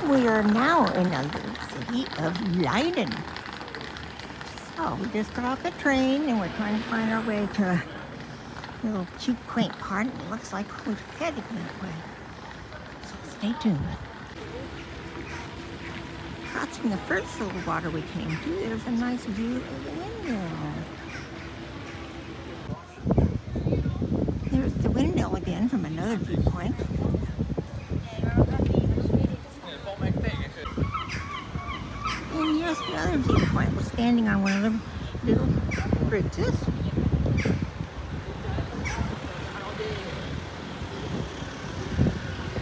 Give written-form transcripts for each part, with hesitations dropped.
We are now in the city of Leiden. So we just got off the train and we're trying to find our way to a little cute, quaint part. It looks like we're heading that way. So stay tuned. Crossing the first little water we came to, there's a nice view of the windmill. There's the windmill again from another viewpoint. And here's another viewpoint. We're standing on one of the little bridges.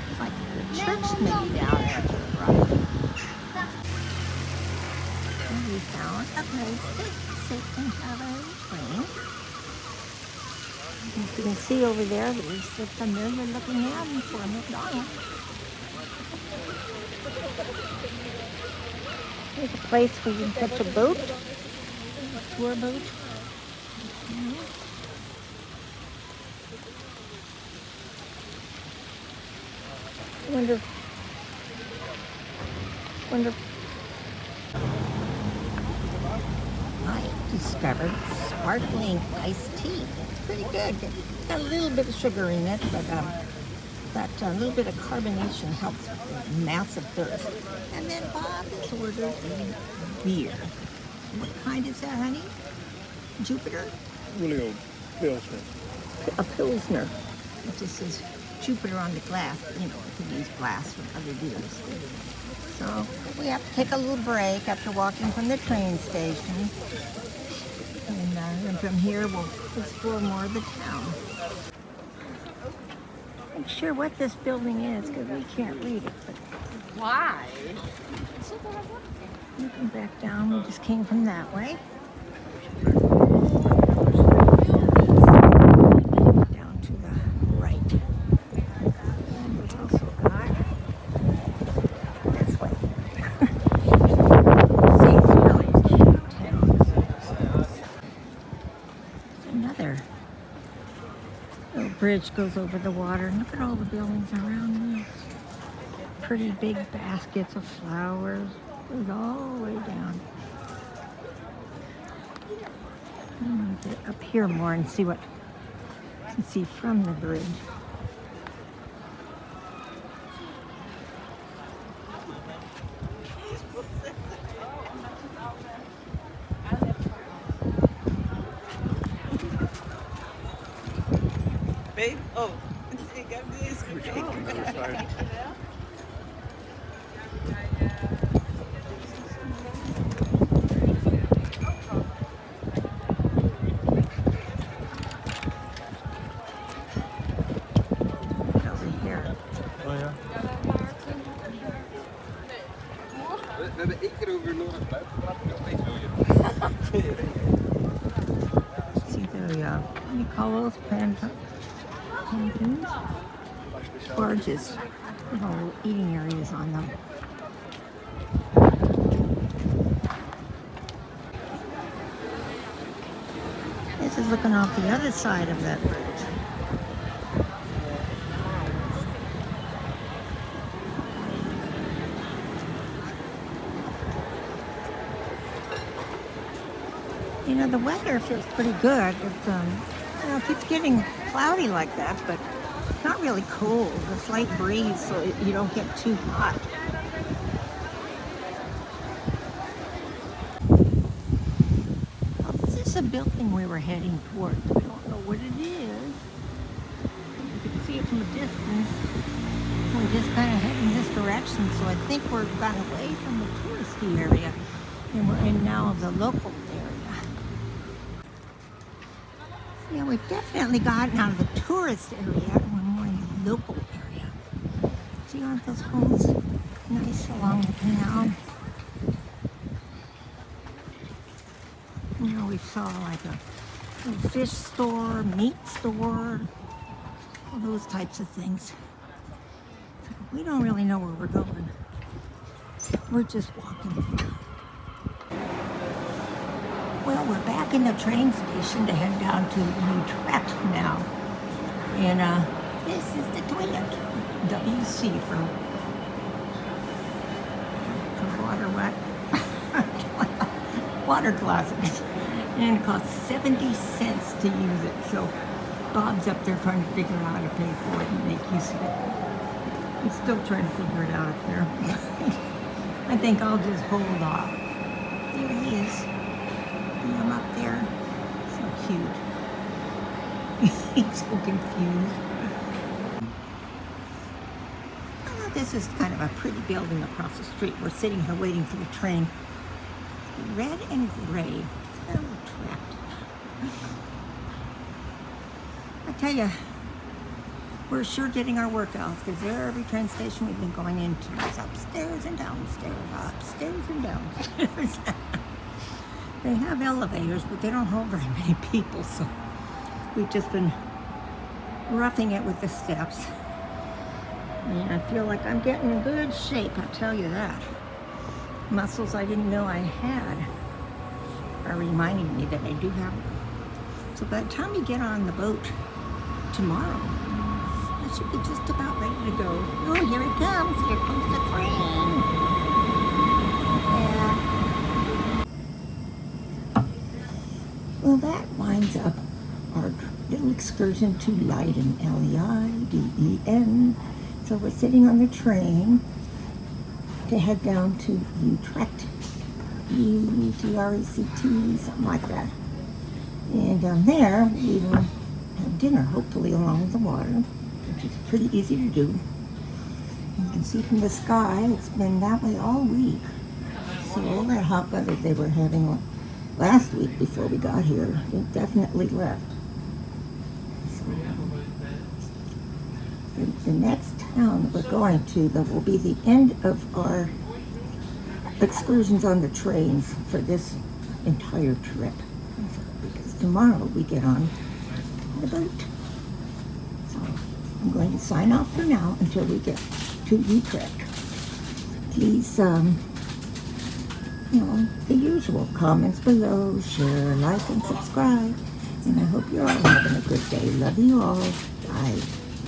It's like a church maybe down there to the right. And we found a place to sit and have a drink. As you can see over there, there's the familiar looking ad for McDonald's. There's a place where you can catch a boat, a tour boat. Wonder. I discovered sparkling iced tea. It's pretty good. It's got a little bit of sugar in it, but that little bit of carbonation helps with massive thirst. And then Bob has ordered a beer. What kind is that, honey? Jupiter? Julio Pilsner. A Pilsner. It just says Jupiter on the glass, but you know, it could use glass for other beers. So we have to take a little break after walking from the train station. And from here we'll explore more of the town. I'm not sure what this building is because we can't read it. But why? Looking back down, we just came from that way. Down to the right. And we also got this way. See, it's really cute town. Another little bridge goes over the water. Look at all the buildings around this. Pretty big baskets of flowers. Goes all the way down. I'm going to get up here more and see what you can see from the bridge. Babe? Oh, ik heb deze gekeken. We hebben één keer over nodig buiten gepraat, ik weet niet See the, what do you call those? Panties? Barges. Little eating areas on them. This is looking off the other side of that bridge. You know, the weather feels pretty good. It's, you know, it keeps getting cloudy like that, but it's not really cold. A slight breeze, so you don't get too hot. Well, this is the building we were heading towards. We don't know what it is. You can see it from a distance. We're just kind of heading this direction, so I think we've gotten away from the touristy area, and we're in now the local area. Yeah, we've definitely gotten out of the tourist area and we're more in the local area. See, aren't those homes nice along the canal? You know, we saw like a little fish store, meat store, all those types of things. We don't really know where we're going. We're just walking. Well, we're back in the train station to head down to Utrecht now. And this is the toilet. WC for water what? Water closet. And it costs 70 cents to use it. So Bob's up there trying to figure out how to pay for it and make use of it. He's still trying to figure it out up there. I think I'll just hold off. There he is. See him up there? So cute. He's so confused. Oh, this is kind of a pretty building across the street. We're sitting here waiting for the train. Red and gray. It's kind of attractive. I tell you, we're sure getting our workouts because every train station we've been going into is upstairs and downstairs, upstairs and downstairs. They have elevators, but they don't hold very many people, so we've just been roughing it with the steps. And I feel like I'm getting in good shape, I'll tell you that. Muscles I didn't know I had are reminding me that I do have them. So by the time we get on the boat tomorrow, I should be just about ready to go. Oh, here it comes. Here comes the train. Well, that winds up our little excursion to Leiden, L-E-I-D-E-N. So we're sitting on the train to head down to Utrecht, U-T-R-E-C-T, something like that. And down there, we will have dinner, hopefully along the water, which is pretty easy to do. You can see from the sky, it's been that way all week. So all that hot weather they were having last week before we got here, it definitely left. So, the next town that we're going to, that will be the end of our excursions on the trains for this entire trip. Because tomorrow we get on the boat. So I'm going to sign off for now until we get to Utrecht. Please, the usual comments below, share, like, and subscribe. And I hope you're all having a good day. Love you all. Bye.